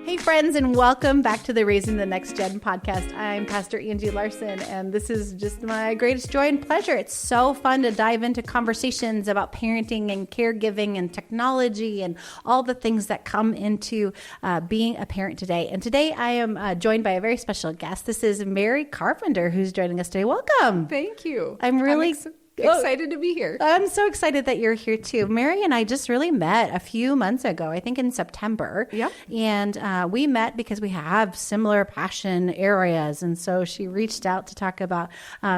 Hey friends, and welcome back to the Raising the Next Gen podcast. I'm Pastor Angie Larson, and this is just my greatest joy and pleasure. It's so fun to dive into conversations about parenting and caregiving and technology and all the things that come into being a parent today. And today I am joined by a very special guest. This is Mary Carpenter, who's joining us today. Welcome. Thank you. I'm really excited to be here. I'm so excited that you're here too. Mary and I just really met a few months ago, I think in September. Yep. And we met because we have similar passion areas. And so she reached out to talk about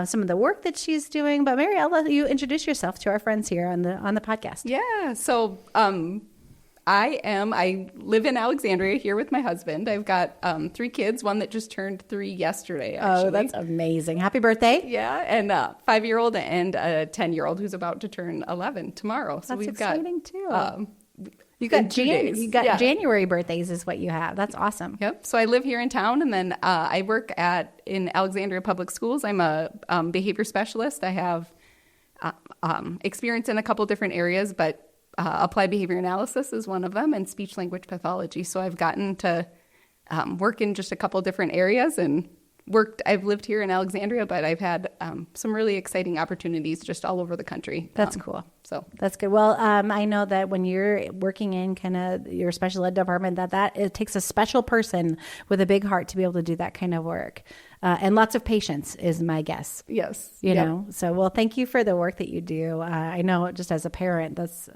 some of the work that she's doing. But Mary, I'll let you introduce yourself to our friends here on the podcast. Yeah. So I live in Alexandria here with my husband. I've got 3 kids, one that just turned 3 yesterday, actually. Oh, that's amazing. Happy birthday. Yeah, and a 5-year-old and a 10-year-old who's about to turn 11 tomorrow. So that's we've exciting got, too. You got January birthdays is what you have. That's awesome. Yep. So I live here in town, and then I work in Alexandria Public Schools. I'm a behavior specialist. I have experience in a couple different areas, but applied behavior analysis is one of them, and speech language pathology. So I've gotten to work in just a couple different areas and I've lived here in Alexandria, but I've had some really exciting opportunities just all over the country. That's cool. So that's good. Well, I know that when you're working in kind of your special ed department, that it takes a special person with a big heart to be able to do that kind of work. And lots of patience is my guess. Yes. You know, so, well, thank you for the work that you do. I know just as a parent, that's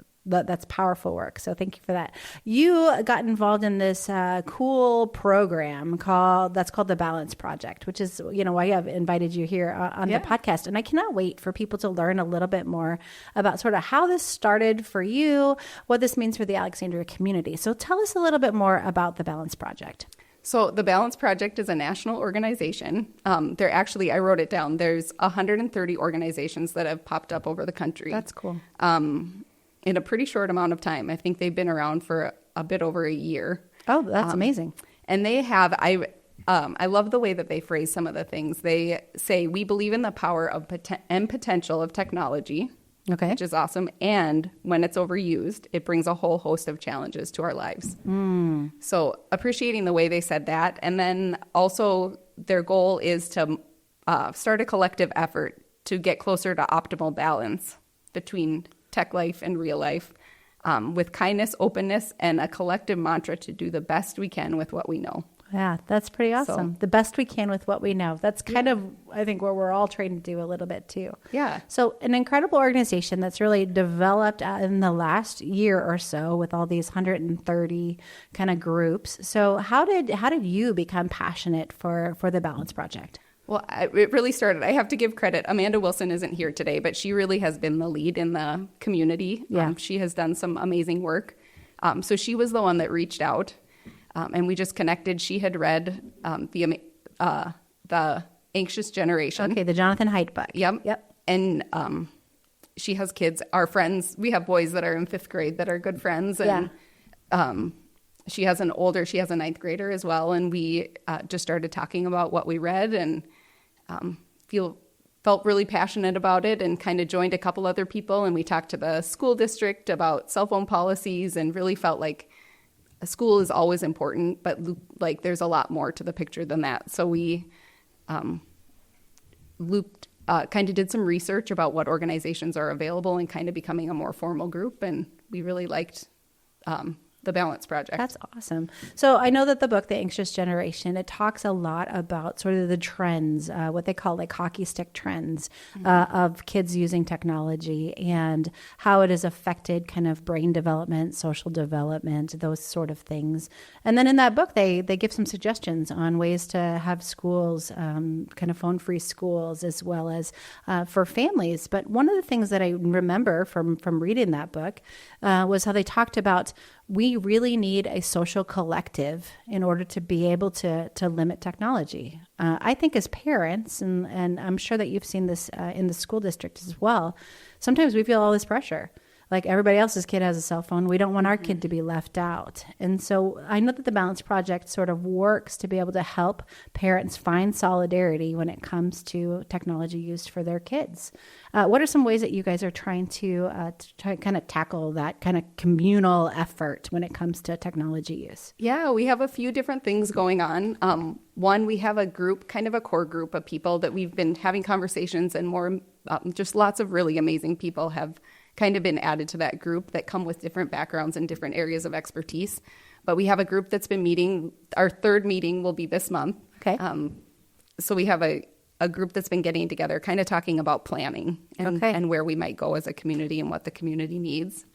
powerful work. So thank you for that. You got involved in this cool program that's called the Balance Project, which is, why I've invited you here on the podcast. And I cannot wait for people to learn a little bit more about sort of how this started for you, what this means for the Alexandria community. So tell us a little bit more about the Balance Project. So the Balance Project is a national organization. I wrote it down. There's 130 organizations that have popped up over the country. That's cool. In a pretty short amount of time. I think they've been around for a bit over a year. Oh, that's amazing. And they have, I love the way that they phrase some of the things. They say, we believe in the power of and potential of technology, which is awesome. And when it's overused, it brings a whole host of challenges to our lives. So appreciating the way they said that. And then also their goal is to start a collective effort to get closer to optimal balance between tech life and real life, with kindness, openness, and a collective mantra to do the best we can with what we know. Yeah, that's pretty awesome. The best we can with what we know. That's kind of, I think, where we're all trying to do a little bit too. Yeah. So an incredible organization that's really developed in the last year or so with all these 130 kind of groups. So how did you become passionate for the Balance Project? Well, it really started. I have to give credit. Amanda Wilson isn't here today, but she really has been the lead in the community. Yeah. She has done some amazing work. So she was the one that reached out, and we just connected. She had read the Anxious Generation. Okay, the Jonathan Haidt book. Yep. And she has kids, our friends. We have boys that are in 5th grade that are good friends. And she has a 9th grader as well. And we just started talking about what we read and felt really passionate about it, and kind of joined a couple other people. And we talked to the school district about cell phone policies, and really felt like a school is always important, but like there's a lot more to the picture than that. So we kind of did some research about what organizations are available and kind of becoming a more formal group. And we really liked the Balance Project. That's awesome. So I know that the book, The Anxious Generation, it talks a lot about sort of the trends, what they call like hockey stick trends of kids using technology and how it has affected kind of brain development, social development, those sort of things. And then in that book, they give some suggestions on ways to have schools, kind of phone-free schools, as well as for families. But one of the things that I remember from reading that book was how they talked about we really need a social collective in order to be able to limit technology. I think as parents, and I'm sure that you've seen this in the school district as well, sometimes we feel all this pressure. like everybody else's kid has a cell phone. We don't want our kid to be left out. And so I know that the Balance Project sort of works to be able to help parents find solidarity when it comes to technology used for their kids. What are some ways that you guys are trying to kind of tackle that kind of communal effort when it comes to technology use? Yeah, we have a few different things going on. One, we have a group, kind of a core group of people that we've been having conversations, and more, just lots of really amazing people have kind of been added to that group that come with different backgrounds and different areas of expertise. But we have a group that's been meeting. Our third meeting will be this month. Okay. So we have a group that's been getting together, kind of talking about planning and where we might go as a community and what the community needs.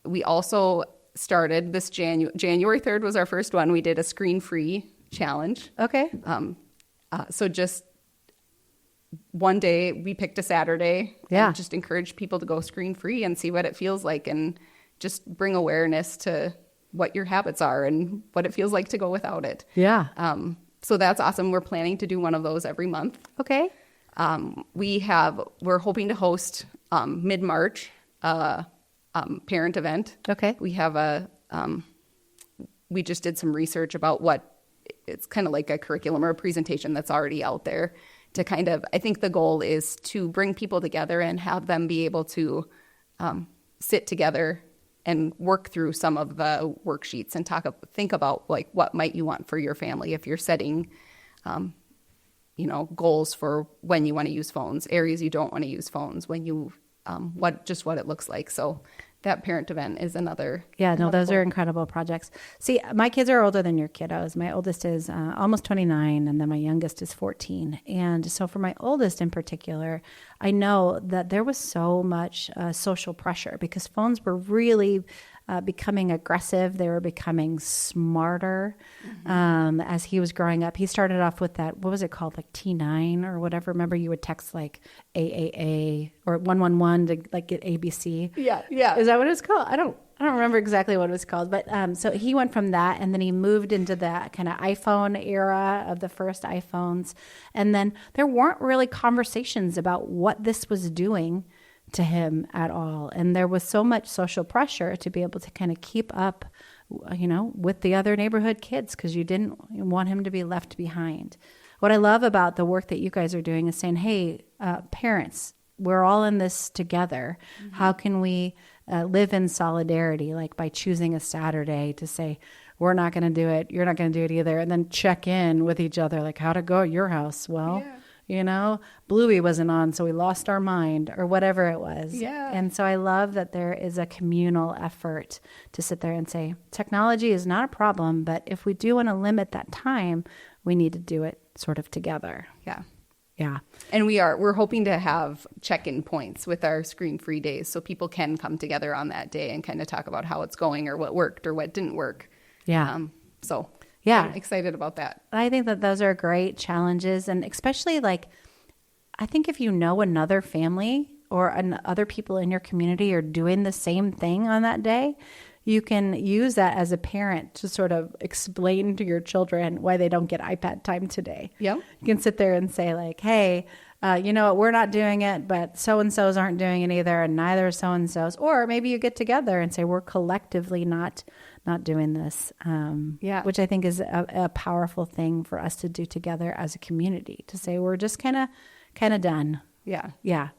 We also started this January 3rd was our first one. We did a screen-free challenge. Okay. So just one day, we picked a Saturday. Yeah. And just encouraged people to go screen-free and see what it feels like, and just bring awareness to what your habits are and what it feels like to go without it. Yeah. So that's awesome. We're planning to do one of those every month. Okay. We're hoping to host mid-March parent event. Okay. We have we just did some research about what it's kind of like a curriculum or a presentation that's already out there to kind of, I think the goal is to bring people together and have them be able to sit together and work through some of the worksheets and think about like what might you want for your family if you're setting, goals for when you want to use phones, areas you don't want to use phones, when you, what it looks like. So that parent event is another. Yeah, no, those are incredible projects. See, my kids are older than your kiddos. My oldest is almost 29, and then my youngest is 14. And so for my oldest in particular, I know that there was so much social pressure because phones were really becoming aggressive. They were becoming smarter as he was growing up. He started off with that, what was it called, like T9 or whatever. Remember you would text like AAA or 111 to like get ABC? Yeah, yeah. Is that what it's called? I don't remember exactly what it was called, but so he went from that, and then he moved into that kind of iPhone era of the first iPhones, and then there weren't really conversations about what this was doing to him at all, and there was so much social pressure to be able to kind of keep up, with the other neighborhood kids because you didn't want him to be left behind. What I love about the work that you guys are doing is saying, hey, parents, we're all in this together. Mm-hmm. How can we live in solidarity, like by choosing a Saturday to say, we're not going to do it, you're not going to do it either, and then check in with each other, like, how'd it go at your house? Well, Bluey wasn't on, so we lost our mind, or whatever it was. Yeah. And so I love that there is a communal effort to sit there and say, technology is not a problem, but if we do want to limit that time, we need to do it sort of together. Yeah. Yeah. And we're hoping to have check-in points with our screen-free days so people can come together on that day and kind of talk about how it's going or what worked or what didn't work. Yeah. Yeah, I'm excited about that. I think that those are great challenges. And especially I think if you know another family or other people in your community are doing the same thing on that day, you can use that as a parent to sort of explain to your children why they don't get iPad time today. Yeah. You can sit there and say like, hey, you know what, we're not doing it, but so-and-sos aren't doing it either, and neither are so-and-sos. Or maybe you get together and say, we're collectively not doing this, which I think is a powerful thing for us to do together as a community, to say we're just kind of done. Yeah. Yeah.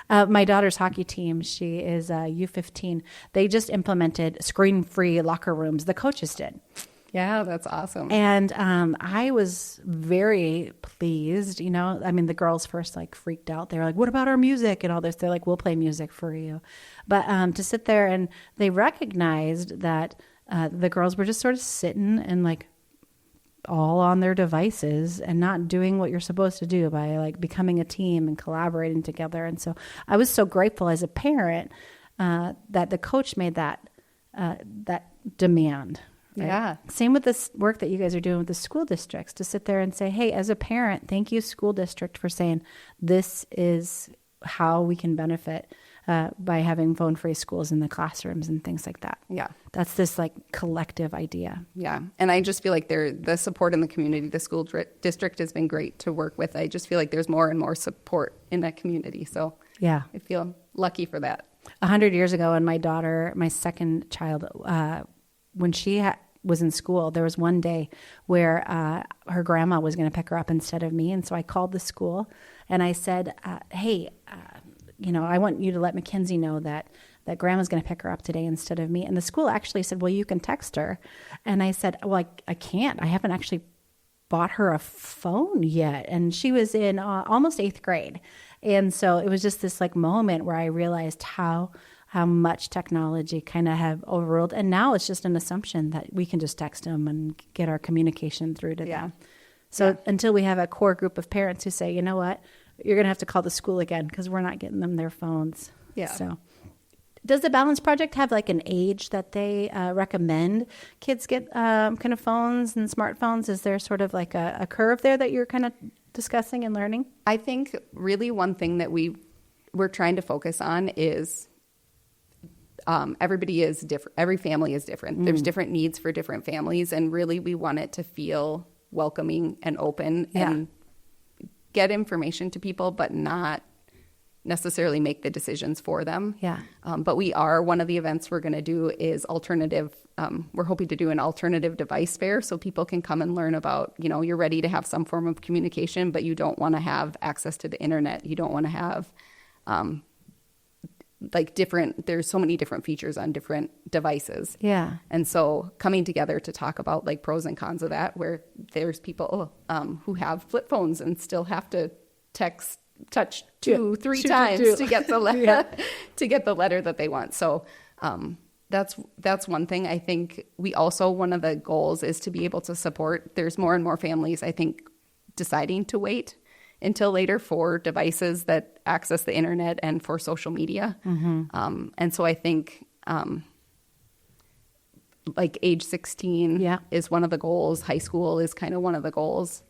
My daughter's hockey team, she is U15. They just implemented screen-free locker rooms. The coaches did. Yeah, that's awesome. And I was very pleased. The girls first freaked out. They were like, what about our music and all this? They're like, we'll play music for you. But to sit there, and they recognized that the girls were just sort of sitting and all on their devices and not doing what you're supposed to do by becoming a team and collaborating together. And so I was so grateful as a parent that the coach made that demand. Right? Yeah. Same with this work that you guys are doing with the school districts, to sit there and say, hey, as a parent, thank you, school district, for saying this is how we can benefit by having phone-free schools in the classrooms and things like that. Yeah. That's this collective idea. Yeah. And I just feel like the support in the community, the school district has been great to work with. I just feel like there's more and more support in that community. So yeah, I feel lucky for that. 100 years ago, when my daughter, my second child, when she was in school, there was one day where her grandma was going to pick her up instead of me. And so I called the school and I said, hey, I want you to let Mackenzie know that grandma's going to pick her up today instead of me. And the school actually said, well, you can text her. And I said, well, I can't. I haven't actually bought her a phone yet. And she was in almost 8th grade. And so it was just this like moment where I realized how much technology kind of have overruled. And now it's just an assumption that we can just text them and get our communication through to them. So until we have a core group of parents who say, you know what, you're going to have to call the school again because we're not getting them their phones. Yeah. So does the Balance Project have like an age that they recommend kids get kind of phones and smartphones? Is there sort of like a curve there that you're kind of discussing and learning? I think really one thing that we're trying to focus on is everybody is different. Every family is different. There's different needs for different families. And really we want it to feel welcoming and open and get information to people, but not necessarily make the decisions for them. But one of the events we're going to do is we're hoping to do an alternative device fair so people can come and learn about, you're ready to have some form of communication, but you don't want to have access to the internet. You don't want to have there's so many different features on different devices. And so coming together to talk about like pros and cons of that, where there's people who have flip phones and still have to touch 2-3 times to get the letter to get the letter that they want. So that's one thing. I think one of the goals is to be able to support. There's more and more families, I think, deciding to wait until later for devices that access the internet and for social media. And so I think like age 16 is one of the goals. High school is kind of one of the goals.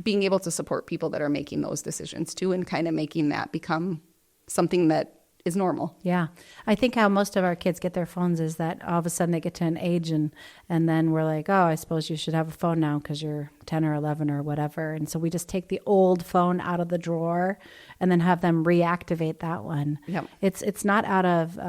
Being able to support people that are making those decisions too, and kind of making that become something that is normal. I think how most of our kids get their phones is that all of a sudden they get to an age and then we're like, oh, I suppose you should have a phone now because you're 10 or 11 or whatever. And so we just take the old phone out of the drawer and then have them reactivate that one. It's not out of,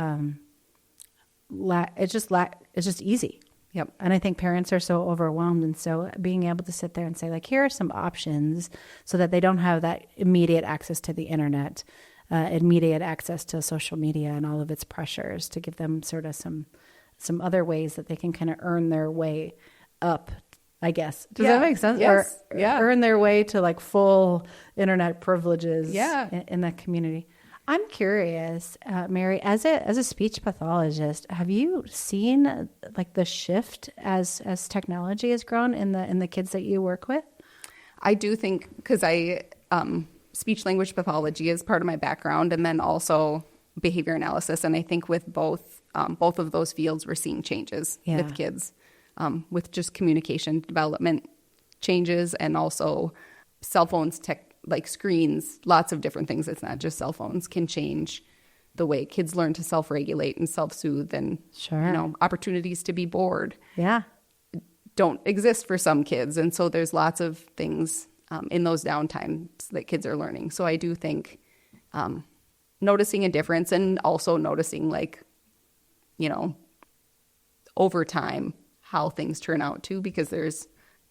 it's just easy. And I think parents are so overwhelmed. And so being able to sit there and say, like, here are some options so that they don't have that immediate access to the internet, immediate access to social media and all of its pressures, to give them sort of some other ways that they can kind of earn their way up, I guess. Does that make sense? Yes. Or earn their way to like full internet privileges in that community. I'm curious, Mary, as a speech pathologist, have you seen like the shift as technology has grown in the kids that you work with? I do think, because speech language pathology is part of my background, and then also behavior analysis, and I think with both of those fields, we're seeing changes with kids, with just communication development changes, and also cell phones, like screens, lots of different things. It's not just cell phones, can change the way kids learn to self-regulate and self-soothe, and opportunities to be bored don't exist for some kids. And so there's lots of things in those downtimes that kids are learning. So I do think noticing a difference, and also noticing over time how things turn out too, because there's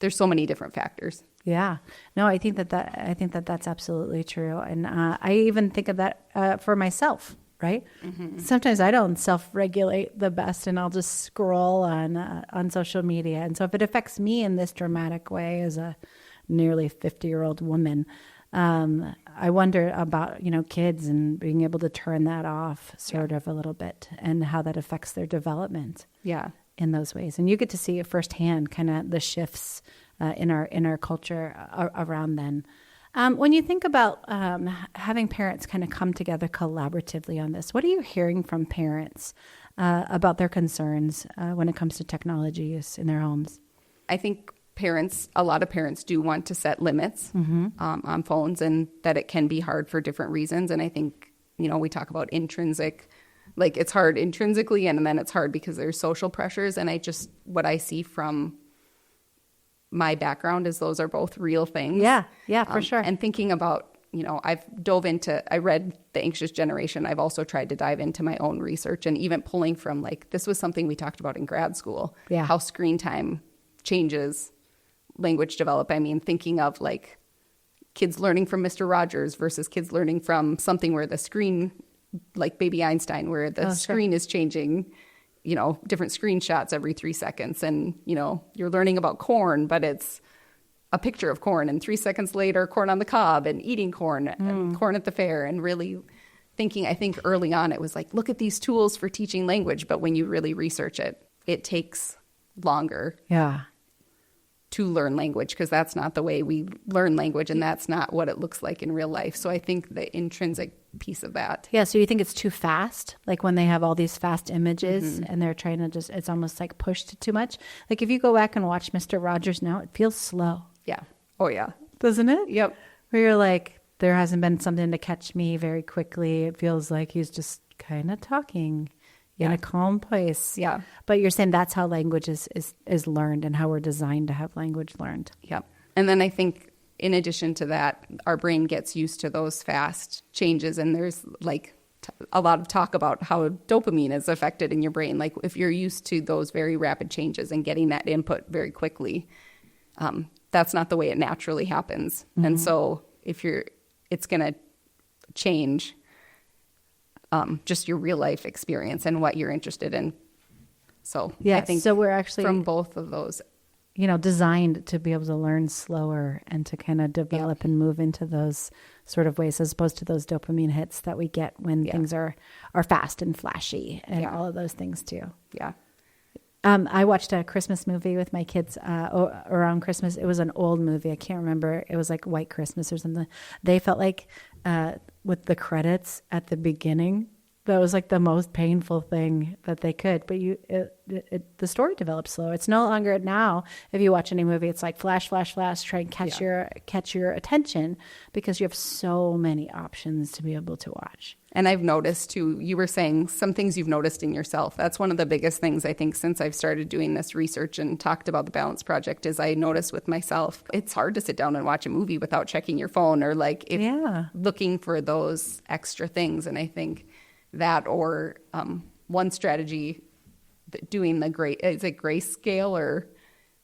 so many different factors. No, I think that's absolutely true. And I even think of that for myself, right? Sometimes I don't self-regulate the best, and I'll just scroll on social media. And so if it affects me in this dramatic way as a nearly 50-year-old woman, I wonder about, kids and being able to turn that off sort of a little bit, and how that affects their development in those ways. And you get to see it firsthand, kind of the shifts in our culture around then. When you think about having parents kind of come together collaboratively on this, what are you hearing from parents about their concerns when it comes to technology use in their homes? I think a lot of parents do want to set limits on phones, and that it can be hard for different reasons. And I think, we talk about intrinsic, like it's hard intrinsically, and then it's hard because there's social pressures. And what I see from my background is those are both real things. Yeah, for sure. And thinking about I read The Anxious Generation. I've also tried to dive into my own research, and even pulling from, like, this was something we talked about in grad school, how screen time changes language develop. I mean, thinking of like kids learning from Mr. Rogers versus kids learning from something where the screen, like Baby Einstein, where the screen is changing, different screenshots every 3 seconds. And, you're learning about corn, but it's a picture of corn, and 3 seconds later, corn on the cob, and eating corn, and corn at the fair, and really thinking, I think early on it was like, look at these tools for teaching language. But when you really research it, it takes longer. Yeah. To learn language, because that's not the way we learn language, and that's not what it looks like in real life. So I think the intrinsic piece of that. Yeah, so you think it's too fast? Like when they have all these fast images and they're trying to it's almost like pushed too much. Like if you go back and watch Mr. Rogers now, it feels slow. Yeah. Oh, yeah. Doesn't it? Yep. Where you're like, there hasn't been something to catch me very quickly. It feels like he's just kind of talking in a calm place. Yeah. But you're saying that's how language is learned, and how we're designed to have language learned. Yep. And then I think in addition to that, our brain gets used to those fast changes. And there's like a lot of talk about how dopamine is affected in your brain. Like if you're used to those very rapid changes and getting that input very quickly, that's not the way it naturally happens. Mm-hmm. And so it's going to change just your real life experience and what you're interested in. So I think so we're actually from both of those, designed to be able to learn slower and to kind of develop and move into those sort of ways, as opposed to those dopamine hits that we get when things are fast and flashy and all of those things too. Yeah. I watched a Christmas movie with my kids around Christmas. It was an old movie. I can't remember. It was like White Christmas or something. They felt like with the credits at the beginning, that was like the most painful thing that they could. But the story develops slow. It's no longer now. If you watch any movie, it's like flash, flash, flash. Try and catch your attention, because you have so many options to be able to watch. And I've noticed too, you were saying some things you've noticed in yourself. That's one of the biggest things I think since I've started doing this research and talked about the Balance Project, is I noticed with myself, it's hard to sit down and watch a movie without checking your phone or looking for those extra things. And I think that, or one strategy, doing the grayscale or...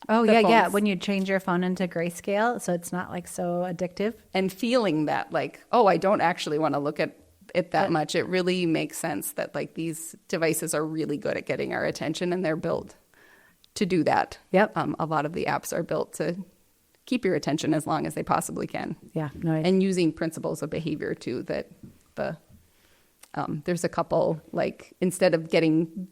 Oh, yeah. When you change your phone into grayscale, so it's not like so addictive. And feeling that like, oh, I don't actually want to look at it that much. It really makes sense that like these devices are really good at getting our attention, and they're built to do that. Yep. A lot of the apps are built to keep your attention as long as they possibly can. Yeah. No, and using principles of behavior too, that there's a couple, like instead of getting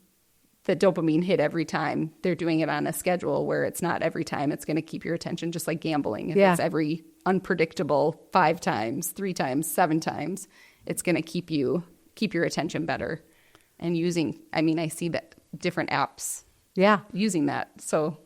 the dopamine hit every time, they're doing it on a schedule where it's not every time it's going to keep your attention, just like gambling. If it's every unpredictable 5 times, 3 times, 7 times, it's going to keep your attention better. And I see that different apps using that. So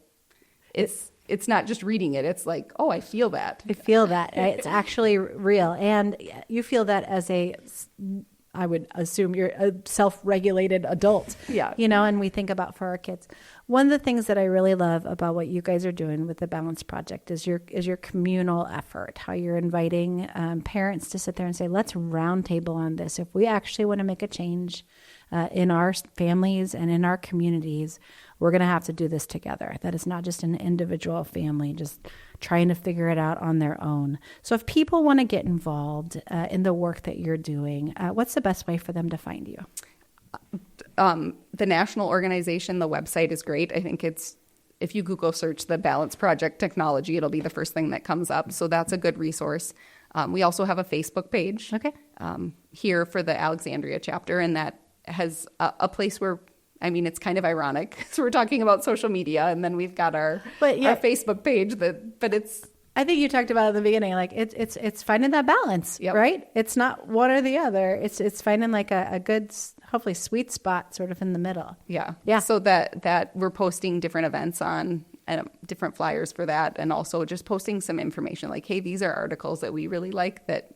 it's not just reading it. It's like, oh, I feel that. I feel that. It's actually real. And you feel that as I would assume you're a self-regulated adult. Yeah. And we think about for our kids. One of the things that I really love about what you guys are doing with the Balance Project is your communal effort, how you're inviting parents to sit there and say, let's roundtable on this. If we actually want to make a change in our families and in our communities, we're going to have to do this together. That is not just an individual family just trying to figure it out on their own. So if people want to get involved in the work that you're doing, what's the best way for them to find you? The national organization, the website is great. I think if you Google search the Balance Project Technology, it'll be the first thing that comes up. So that's a good resource. We also have a Facebook page here for the Alexandria chapter, and that has a place where, it's kind of ironic. So we're talking about social media, and then we've got our Facebook page. I think you talked about at the beginning, like it's finding that balance, right? It's not one or the other. It's finding like a good, hopefully sweet spot sort of in the middle. Yeah. So that we're posting different events on and different flyers for that, and also just posting some information like, hey, these are articles that we really like that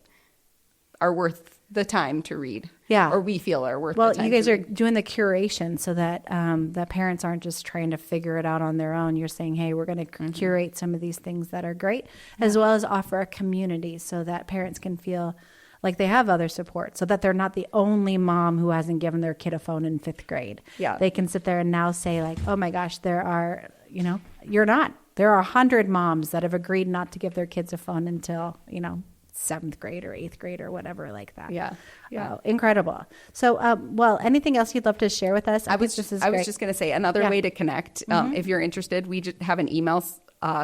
are worth the time to read. Yeah. Or we feel are worth the Well, time. you guys are doing the curation so that the parents aren't just trying to figure it out on their own. You're saying, hey, we're going to curate some of these things that are great, as well as offer a community so that parents can feel like they have other support, so that they're not the only mom who hasn't given their kid a phone in 5th grade. Yeah. They can sit there and now say like, oh my gosh, there are, you're not. There are 100 moms that have agreed not to give their kids a phone until, 7th grade or 8th grade or whatever like that. Yeah. Incredible. So, well, anything else you'd love to share with us? I was just going to say another way to connect. If you're interested, we just have an email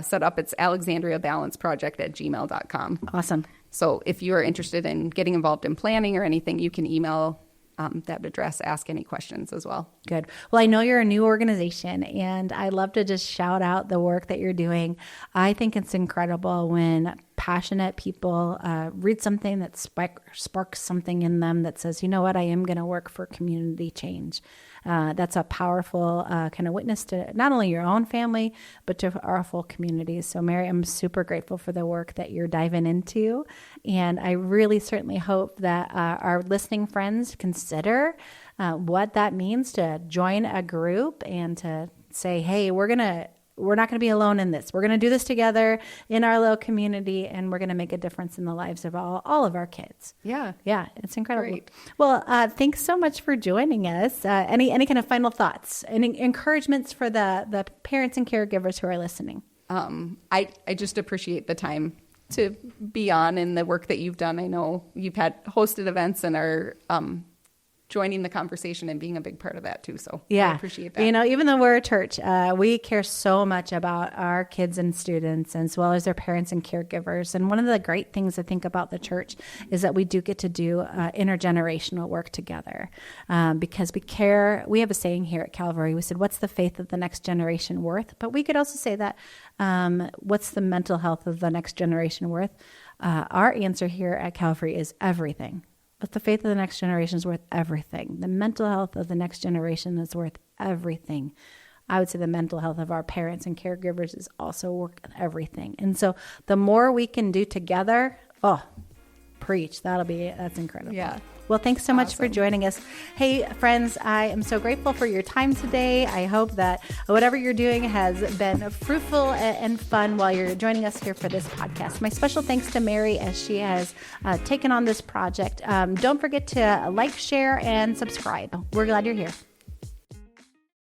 set up. It's alexandriabalanceproject@gmail.com. Awesome. So if you are interested in getting involved in planning or anything, you can email that address, ask any questions as well. Good. Well, I know you're a new organization, and I love to just shout out the work that you're doing. I think it's incredible when passionate people read something that sparks something in them that says, you know what, I am going to work for community change. That's a powerful kind of witness to not only your own family, but to our full community. So Mary, I'm super grateful for the work that you're diving into. And I really certainly hope that our listening friends consider what that means to join a group and to say, hey, we're not going to be alone in this. We're going to do this together in our little community, and we're going to make a difference in the lives of all of our kids. Yeah. Yeah, it's incredible. Great. Well, thanks so much for joining us. Any kind of final thoughts, any encouragements for the parents and caregivers who are listening? I just appreciate the time to be on and the work that you've done. I know you've had hosted events and are joining the conversation and being a big part of that too. So yeah, I appreciate that. Even though we're a church, we care so much about our kids and students as well as their parents and caregivers. And one of the great things I think about the church is that we do get to do intergenerational work together because we care. We have a saying here at Calvary. We said, what's the faith of the next generation worth? But we could also say that what's the mental health of the next generation worth? Our answer here at Calvary is everything. But the faith of the next generation is worth everything. The mental health of the next generation is worth everything. I would say the mental health of our parents and caregivers is also worth everything. And so the more we can do together, preach. That's incredible. Yeah. Well, thanks so much for joining us. Hey, friends, I am so grateful for your time today. I hope that whatever you're doing has been fruitful and fun while you're joining us here for this podcast. My special thanks to Mary as she has taken on this project. Don't forget to like, share, and subscribe. We're glad you're here.